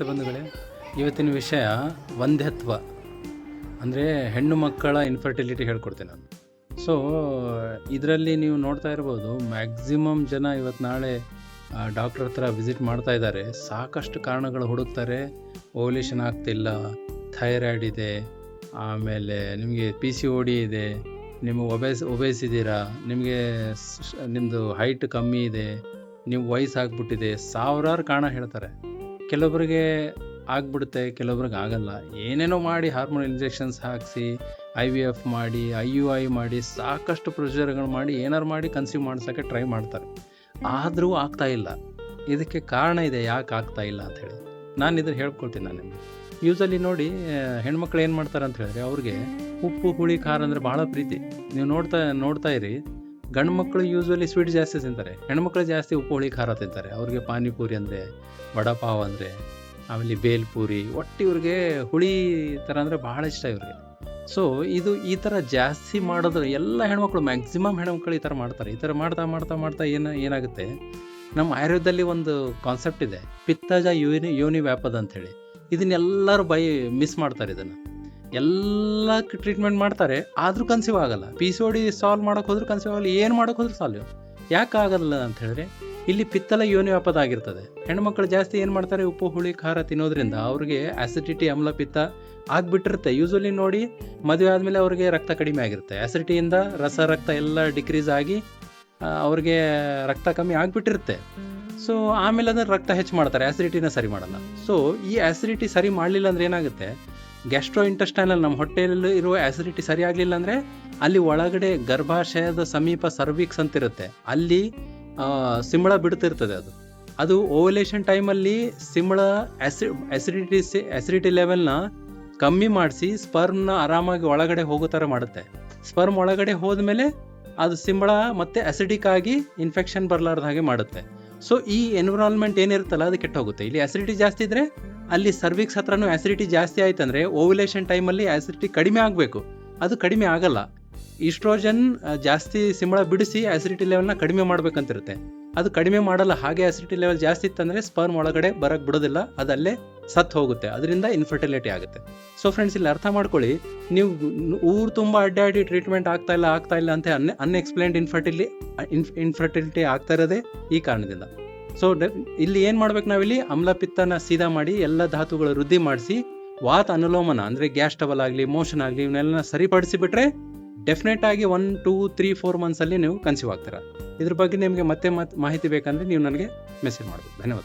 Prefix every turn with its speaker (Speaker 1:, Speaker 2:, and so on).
Speaker 1: ಬಂಧುಗಳೇ, ಇವತ್ತಿನ ವಿಷಯ ವಂಧ್ಯತ್ವ ಅಂದರೆ ಹೆಣ್ಣು ಮಕ್ಕಳ ಇನ್ಫರ್ಟಿಲಿಟಿ ಹೇಳ್ಕೊಡ್ತೇನೆ ನಾನು. ಸೊ ಇದರಲ್ಲಿ ನೀವು ನೋಡ್ತಾ ಇರ್ಬೋದು, ಮ್ಯಾಕ್ಸಿಮಮ್ ಜನ ಇವತ್ತು ನಾಳೆ ಡಾಕ್ಟ್ರ್ ಹತ್ರ ವಿಸಿಟ್ ಮಾಡ್ತಾ ಇದ್ದಾರೆ. ಸಾಕಷ್ಟು ಕಾರಣಗಳು ಹುಡುಕ್ತಾರೆ. ಓವ್ಯುಲೇಷನ್ ಆಗ್ತಿಲ್ಲ, ಥೈರಾಯ್ಡ್ ಇದೆ, ಆಮೇಲೆ ನಿಮಗೆ PCOD ಇದೆ, ನಿಮಗೆ ಒಬೇಸ್ ಇದ್ದೀರಾ, ನಿಮಗೆ ನಿಮ್ಮದು ಹೈಟ್ ಕಮ್ಮಿ ಇದೆ, ನೀವು ವಯಸ್ಸಾಗ್ಬಿಟ್ಟಿದೆ, ಸಾವಿರಾರು ಕಾರಣ ಹೇಳ್ತಾರೆ. ಕೆಲವೊಬ್ಬರಿಗೆ ಆಗ್ಬಿಡುತ್ತೆ, ಕೆಲವೊಬ್ರಿಗೆ ಆಗಲ್ಲ. ಏನೇನೋ ಮಾಡಿ ಹಾರ್ಮೋನ್ ಇಂಜೆಕ್ಷನ್ಸ್ ಹಾಕಿಸಿ, IVF ಮಾಡಿ, IUI ಮಾಡಿ, ಸಾಕಷ್ಟು ಪ್ರೊಸೀಜರ್ಗಳು ಮಾಡಿ ಏನಾರು ಮಾಡಿ ಕನ್ಸೀವ್ ಮಾಡ್ಸೋಕ್ಕೆ ಟ್ರೈ ಮಾಡ್ತಾರೆ. ಆದರೂ ಆಗ್ತಾ ಇಲ್ಲ. ಇದಕ್ಕೆ ಕಾರಣ ಇದೆ, ಯಾಕೆ ಆಗ್ತಾ ಇಲ್ಲ ಅಂಥೇಳಿ ನಾನು ಇದನ್ನು ಹೇಳ್ಕೊಳ್ತೀನಿ. ನಾನು ನಿಮಗೆ ಯೂಸಲಿ ನೋಡಿ, ಹೆಣ್ಮಕ್ಳು ಏನು ಮಾಡ್ತಾರೆ ಅಂತ ಹೇಳಿದ್ರೆ, ಅವ್ರಿಗೆ ಉಪ್ಪು ಹುಳಿ ಖಾರ ಅಂದರೆ ಭಾಳ ಪ್ರೀತಿ. ನೀವು ನೋಡ್ತಾ ಇರಿ, ಗಂಡು ಮಕ್ಕಳು ಯೂಸ್ವಲಿ ಸ್ವೀಟ್ ಜಾಸ್ತಿ ತಿಂತಾರೆ, ಹೆಣ್ಮಕ್ಳು ಜಾಸ್ತಿ ಉಪ್ಪು ಹುಳಿ ಖಾರ ತಿಂತಾರೆ. ಅವ್ರಿಗೆ ಪಾನಿಪೂರಿ ಅಂದರೆ, ವಡಾಪಾವ್ ಅಂದರೆ, ಆಮೇಲೆ ಬೇಲ್ಪೂರಿ, ಒಟ್ಟು ಇವ್ರಿಗೆ ಹುಳಿ ಥರ ಅಂದರೆ ಭಾಳ ಇಷ್ಟ ಇವ್ರಿಗೆ. ಸೊ ಇದು ಈ ಥರ ಜಾಸ್ತಿ ಮಾಡೋದು ಎಲ್ಲ ಹೆಣ್ಮಕ್ಳು, ಮ್ಯಾಕ್ಸಿಮಮ್ ಹೆಣ್ಮಕ್ಳು ಈ ಥರ ಮಾಡ್ತಾರೆ. ಈ ಥರ ಮಾಡ್ತಾ ಏನಾಗುತ್ತೆ, ನಮ್ಮ ಆಯುರ್ವೇದದಲ್ಲಿ ಒಂದು ಕಾನ್ಸೆಪ್ಟ್ ಇದೆ, ಪಿತ್ತಜ ಯೋನಿ ವ್ಯಾಪದ ಅಂಥೇಳಿ. ಇದನ್ನೆಲ್ಲರೂ ಮಿಸ್ ಮಾಡ್ತಾರೆ. ಇದನ್ನು ಎಲ್ಲ ಟ್ರೀಟ್ಮೆಂಟ್ ಮಾಡ್ತಾರೆ, ಆದರೂ ಕನ್ಸೀವ್ ಆಗಲ್ಲ. PCOD ಸಾಲ್ವ್ ಮಾಡೋಕೆ ಹೋದ್ರೆ ಕನ್ಸೀವ್ ಆಗಲ್ಲ, ಏನು ಮಾಡೋಕೆ ಹೋದ್ರೆ ಸಾಲ್ವ್. ಯಾಕೆ ಆಗಲ್ಲ ಅಂತ ಹೇಳಿದ್ರೆ, ಇಲ್ಲಿ ಪಿತ್ತಲ ಯೋನಿ ವ್ಯಾಪದ ಆಗಿರ್ತದೆ. ಹೆಣ್ಮಕ್ಳು ಜಾಸ್ತಿ ಏನು ಮಾಡ್ತಾರೆ, ಉಪ್ಪು ಹುಳಿ ಖಾರ ತಿನ್ನೋದ್ರಿಂದ ಅವ್ರಿಗೆ ಆಸಿಡಿಟಿ, ಅಮ್ಲ ಪಿತ್ತ ಆಗಿಬಿಟ್ಟಿರುತ್ತೆ. ಯೂಸ್ವಲಿ ನೋಡಿ, ಮದುವೆ ಆದಮೇಲೆ ಅವ್ರಿಗೆ ರಕ್ತ ಕಡಿಮೆ ಆಗಿರುತ್ತೆ. ಆಸಿಡಿಟಿಯಿಂದ ರಕ್ತ ಎಲ್ಲ ಡಿಕ್ರೀಸ್ ಆಗಿ ಅವ್ರಿಗೆ ರಕ್ತ ಕಮ್ಮಿ ಆಗಿಬಿಟ್ಟಿರುತ್ತೆ. ಸೊ ಆಮೇಲೆ ಅದನ್ನು ರಕ್ತ ಹೆಚ್ಚು ಮಾಡ್ತಾರೆ, ಆಸಿಡಿಟಿನ ಸರಿ ಮಾಡಲ್ಲ. ಸೊ ಈ ಆಸಿಡಿಟಿ ಸರಿ ಮಾಡಲಿಲ್ಲ ಅಂದರೆ ಏನಾಗುತ್ತೆ, ಗ್ಯಾಸ್ಟ್ರೋ ಇಂಟೆಸ್ಟೈನಲ್, ನಮ್ಮ ಹೊಟ್ಟೆಯಲ್ಲಿ ಇರುವ ಆಸಿಡಿಟಿ ಸರಿ ಆಗಲಿಲ್ಲ ಅಂದರೆ, ಅಲ್ಲಿ ಒಳಗಡೆ ಗರ್ಭಾಶಯದ ಸಮೀಪ ಸರ್ವಿಕ್ಸ್ ಅಂತಿರುತ್ತೆ, ಅಲ್ಲಿ ಸಿಂಬಳ ಬಿಡ್ತಿರ್ತದೆ. ಅದು ಓವ್ಯುಲೇಷನ್ ಟೈಮಲ್ಲಿ ಸಿಂಬಳ ಆಸಿಡಿಟಿ ಲೆವೆಲ್ನ ಕಮ್ಮಿ ಮಾಡಿಸಿ ಸ್ಪರ್ಮ್ನ ಆರಾಮಾಗಿ ಒಳಗಡೆ ಹೋಗೋ ಥರ ಮಾಡುತ್ತೆ. ಸ್ಪರ್ಮ್ ಒಳಗಡೆ ಹೋದ್ಮೇಲೆ ಅದು ಸಿಂಬಳ ಮತ್ತೆ ಅಸಿಡಿಕ್ ಆಗಿ ಇನ್ಫೆಕ್ಷನ್ ಬರಲಾರ್ದ ಹಾಗೆ ಮಾಡುತ್ತೆ. ಸೊ ಈ ಎನ್ವಿರಾನ್ಮೆಂಟ್ ಏನಿರುತ್ತಲ್ಲ, ಅದು ಕೆಟ್ಟ ಹೋಗುತ್ತೆ. ಇಲ್ಲಿ ಆಸಿಡಿಟಿ ಜಾಸ್ತಿ ಇದ್ರೆ, ಅಲ್ಲಿ ಸರ್ವಿಕ್ಸ್ ಹತ್ರನೂ ಆಸಿಡಿಟಿ ಜಾಸ್ತಿ ಆಯ್ತಂದ್ರೆ, ಓವ್ಯುಲೇಷನ್ ಟೈಮಲ್ಲಿ ಆಸಿಡಿಟಿ ಕಡಿಮೆ ಆಗಬೇಕು, ಅದು ಕಡಿಮೆ ಆಗಲ್ಲ. ಈಸ್ಟ್ರೋಜನ್ ಜಾಸ್ತಿ ಸಿಂಬಳ ಬಿಡಿಸಿ ಆಸಿಡಿಟಿ ಲೆವೆಲ್ನ ಕಡಿಮೆ ಮಾಡ್ಬೇಕಂತಿರುತ್ತೆ, ಅದು ಕಡಿಮೆ ಮಾಡಲ್ಲ. ಹಾಗೆ ಆಸಿಡಿಟಿ ಲೆವೆಲ್ ಜಾಸ್ತಿ ಇತ್ತಂದರೆ ಸ್ಪರ್ಮ್ ಒಳಗಡೆ ಬರಕ್ಕೆ ಬಿಡೋದಿಲ್ಲ, ಅದಲ್ಲೇ ಸತ್ತು ಹೋಗುತ್ತೆ. ಅದರಿಂದ ಇನ್ಫರ್ಟಿಲಿಟಿ ಆಗುತ್ತೆ. ಸೊ ಫ್ರೆಂಡ್ಸ್, ಇಲ್ಲಿ ಅರ್ಥ ಮಾಡ್ಕೊಳ್ಳಿ, ನೀವು ಊರು ತುಂಬ ಅಡ್ಡಾಡಿ ಟ್ರೀಟ್ಮೆಂಟ್ ಆಗ್ತಾ ಇಲ್ಲ ಅಂತ ಅನ್ಎಕ್ಸ್ಪ್ಲೇನ್ಡ್ ಇನ್ಫರ್ಟಿಲಿಟಿ ಆಗ್ತಾ ಇರೋದೇ ಈ ಕಾರಣದಿಂದ. ಸೊ ಇಲ್ಲಿ ಏನು ಮಾಡ್ಬೇಕು, ನಾವಿಲ್ಲಿ ಅಮ್ಲಪಿತ್ತನ ಸೀದಾ ಮಾಡಿ ಎಲ್ಲ ಧಾತುಗಳು ವೃದ್ಧಿ ಮಾಡಿಸಿ, ವಾತ ಅನುಲೋಮನ ಅಂದರೆ ಗ್ಯಾಸ್ ಟ್ರಬಲ್ ಆಗಲಿ, ಮೋಷನ್ ಆಗಲಿ, ಇವನ್ನೆಲ್ಲ ಸರಿಪಡಿಸಿಬಿಟ್ರೆ ಡೆಫಿನೆಟ್ ಆಗಿ 1, 2, 3, 4 ಮಂತ್ಸಲ್ಲಿ ನೀವು ಕನ್ಸೀವ್ ಆಗ್ತೀರಾ. ಇದ್ರ ಬಗ್ಗೆ ನಿಮಗೆ ಮತ್ತೆ ಮಾಹಿತಿ ಬೇಕಂದರೆ ನೀವು ನನಗೆ ಮೆಸೇಜ್ ಮಾಡಬೇಕು. ಧನ್ಯವಾದ.